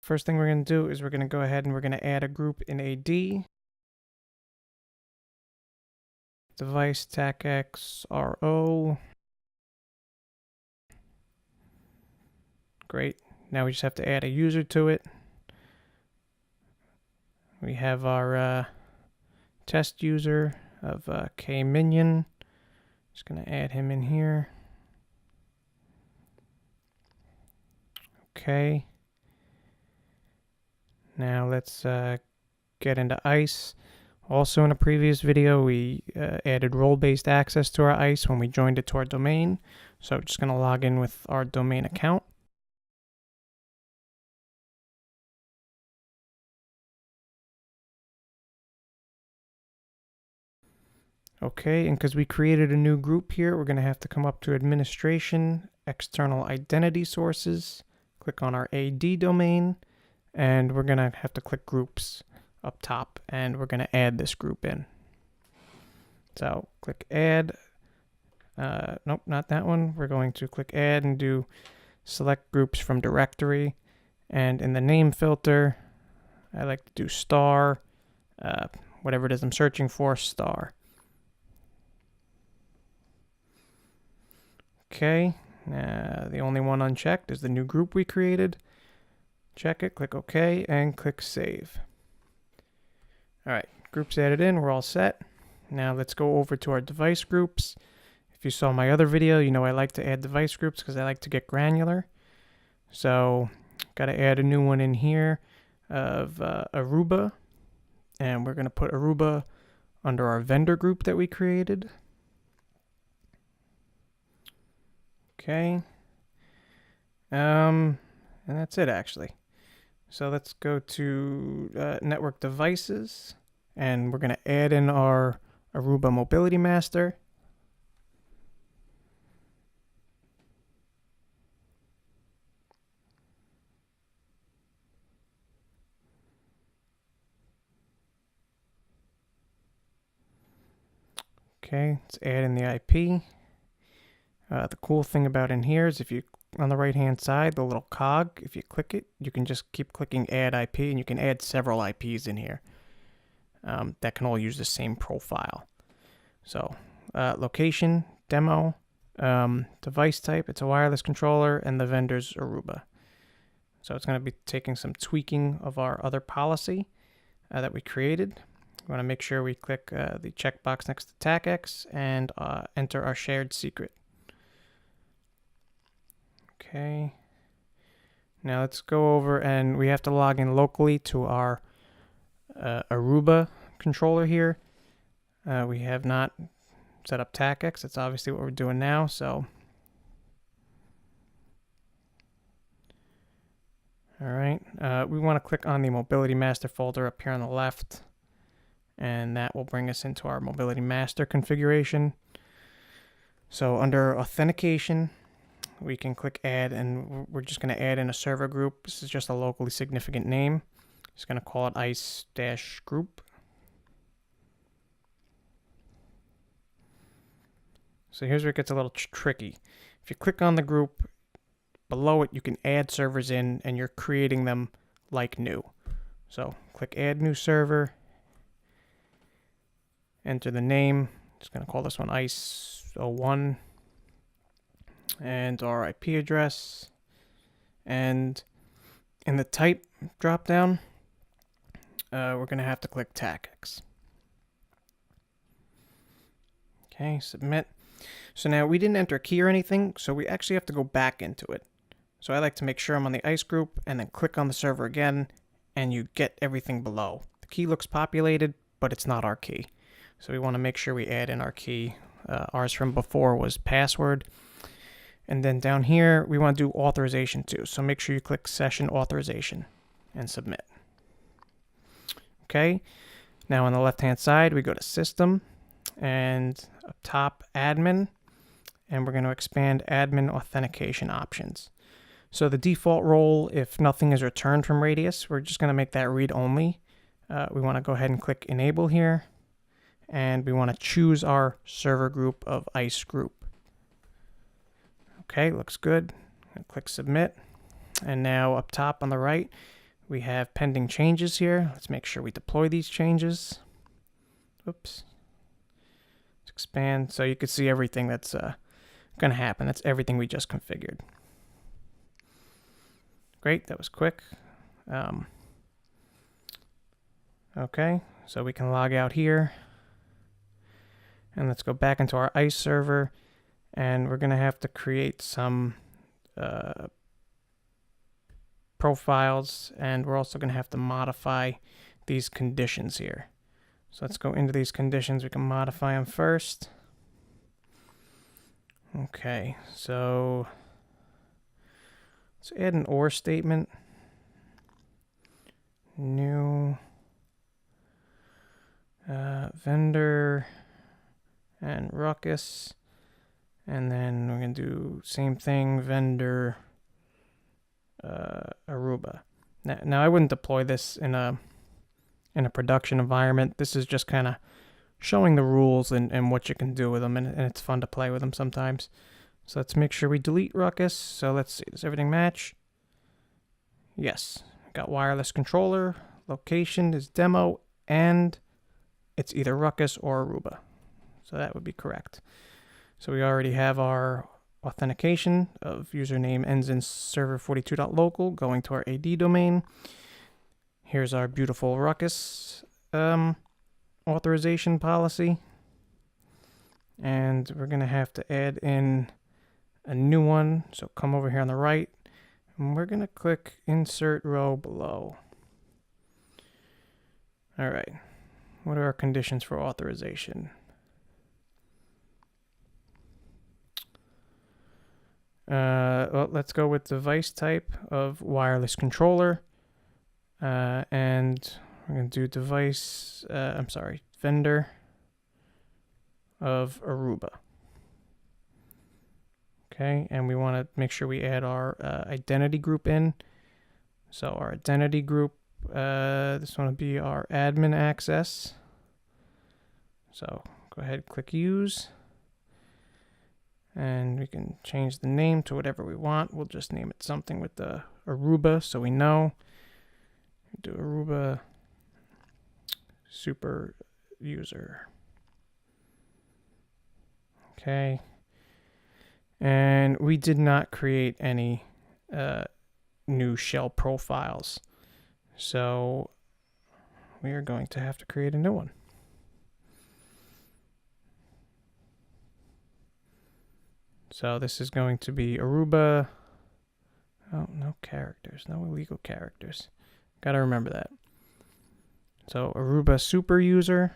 first thing we're going to do is we're going to go ahead and we're going to add a group in AD. Device TACACS RO. Great. Now we just have to add a user to it. We have our test user of KMinion. Just going to add him in here. Okay. Now let's get into ISE. Also in a previous video, we added role-based access to our ISE when we joined it to our domain. So just going to log in with our domain account. Okay, and because we created a new group here, we're going to have to come up to Administration, External Identity Sources, click on our AD domain, and we're going to have to click Groups up top, and we're going to add this group in. So click Add. Nope, not that one. We're going to click Add and do Select Groups from Directory, and in the name filter, I like to do star, whatever it is I'm searching for, star. Okay, the only one unchecked is the new group we created. Check it, click OK, and click Save. All right, groups added in, we're all set. Now let's go over to our device groups. If you saw my other video, you know I like to add device groups because I like to get granular. So, got to add a new one in here of Aruba. And we're going to put Aruba under our vendor group that we created. Okay. And that's it actually. So let's go to network devices, and we're going to add in our Aruba mobility master. Okay, let's add in the IP. The cool thing about in here is if you, on the right hand side, the little cog, if you click it, you can just keep clicking add IP, and you can add several IPs in here that can all use the same profile. So location, demo, device type, it's a wireless controller, and the vendor's Aruba. So it's going to be taking some tweaking of our other policy that we created. We want to make sure we click the checkbox next to TACACS and enter our shared secret. Okay. Now let's go over, and we have to log in locally to our Aruba controller here. We have not set up TACACS. That's obviously what we're doing now. So, all right. We want to click on the Mobility Master folder up here on the left, and that will bring us into our Mobility Master configuration. So under Authentication, we can click Add, and we're just going to add in a server group. This is just a locally significant name. Just going to call it ISE-group. So here's where it gets a little tricky. If you click on the group, below it you can add servers in, and you're creating them like new. So click Add New Server, enter the name. Just going to call this one ISE01, and our IP address. And in the type dropdown, we're going to have to click TACACS. Okay, submit. So now we didn't enter a key or anything, so we actually have to go back into it. So I like to make sure I'm on the ISE group and then click on the server again, and you get everything below. The key looks populated, but it's not our key. So we want to make sure we add in our key. Ours from before was password. And then down here, we want to do authorization too. So make sure you click Session Authorization and submit. Okay. Now on the left-hand side, we go to System, and up top, Admin, and we're going to expand Admin Authentication Options. So the default role, if nothing is returned from Radius, we're just going to make that read-only. We want to go ahead and click Enable here, and we want to choose our server group of ISE group. Okay, looks good. Click Submit. And now up top on the right, We have pending changes here. Let's make sure we deploy these changes. Oops. Let's expand so you can see everything that's going to happen. That's everything we just configured. Great, that was quick. Okay, so we can log out here. And let's go back into our ISE server. And we're going to have to create some profiles. And we're also going to have to modify these conditions here. So let's go into these conditions. We can modify them first. Okay, so let's add an OR statement. New vendor and ruckus. And then we're going to do same thing, vendor Aruba. Now I wouldn't deploy this in a production environment. This is just kind of showing the rules and what you can do with them, and it's fun to play with them sometimes. So let's make sure we delete ruckus. So let's see, does everything match? Yes. Got wireless controller, location is demo, and it's either ruckus or Aruba. So that would be correct. So we already have our authentication of username ends in server42.local going to our AD domain. Here's our beautiful ruckus authorization policy. And we're going to have to add in a new one. So come over here on the right. And we're going to click insert row below. All right. What are our conditions for authorization? Well, let's go with device type of wireless controller. And we're going to do device, vendor of Aruba. Okay, and we want to make sure we add our identity group in. So our identity group, this one will be our admin access. So go ahead, click use. And we can change the name to whatever we want. We'll just name it something with the Aruba so we know. Do Aruba super user. Okay. And we did not create any new shell profiles. So we are going to have to create a new one. So this is going to be Aruba. Oh, no characters, no illegal characters. Got to remember that. So Aruba super user.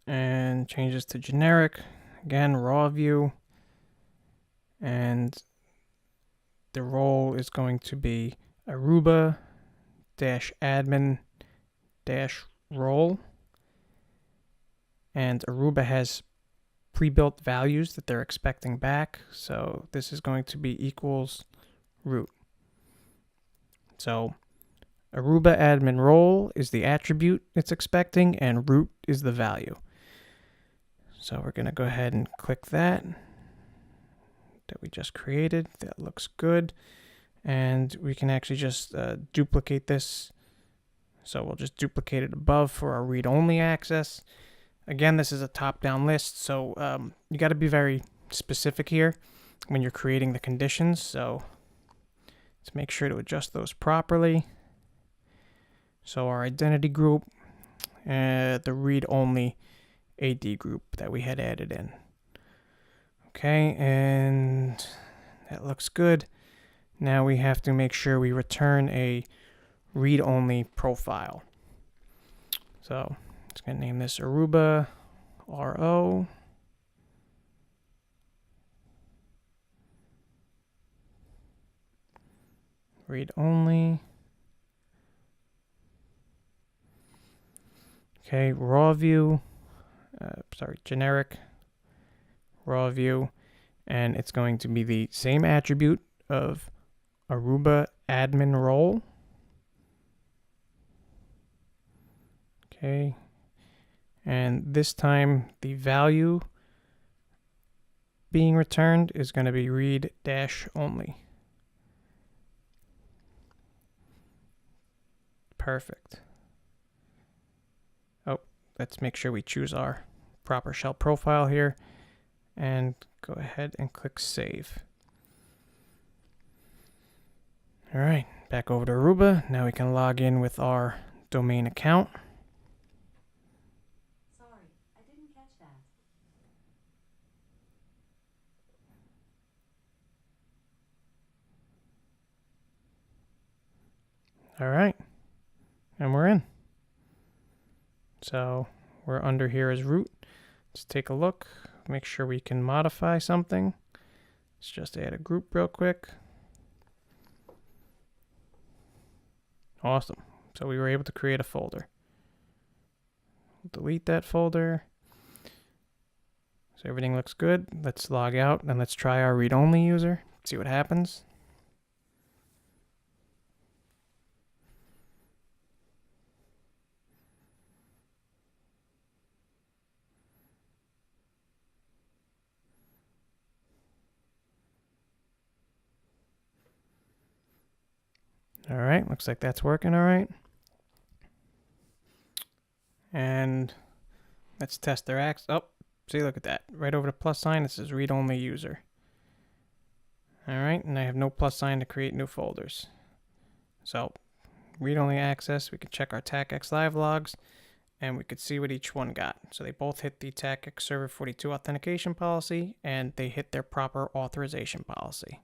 And changes to generic. Again, raw view. And the role is going to be Aruba-admin-role. And Aruba has pre-built values that they're expecting back. So this is going to be equals root. So Aruba admin role is the attribute it's expecting, and root is the value. So we're going to go ahead and click that we just created. That looks good. And we can actually just duplicate this. So we'll just duplicate it above for our read-only access. Again, this is a top-down list, so you got to be very specific here when you're creating the conditions. So let's make sure to adjust those properly. So our identity group, the read-only AD group that we had added in. Okay, and that looks good. Now we have to make sure we return a read-only profile. So it's going to name this Aruba RO. Read only. Okay, raw view. Generic raw view. And it's going to be the same attribute of Aruba admin role. Okay. And this time the value being returned is going to be read dash only. Perfect. Oh, let's make sure we choose our proper shell profile here and go ahead and click save. All right, back over to Aruba. Now we can log in with our domain account. Sorry, I didn't catch that. All right, and we're in. So we're under here as root. Let's take a look, make sure we can modify something. Let's just add a group real quick. Awesome. So we were able to create a folder. We'll delete that folder. So everything looks good. Let's log out and let's try our read-only user. See what happens. All right, looks like that's working all right. And let's test their access. Oh, see, look at that. Right over the plus sign, this is read-only user. All right, and I have no plus sign to create new folders. So read-only access, we can check our TACACS live logs, and we could see what each one got. So they both hit the TACACS Server 42 authentication policy, and they hit their proper authorization policy.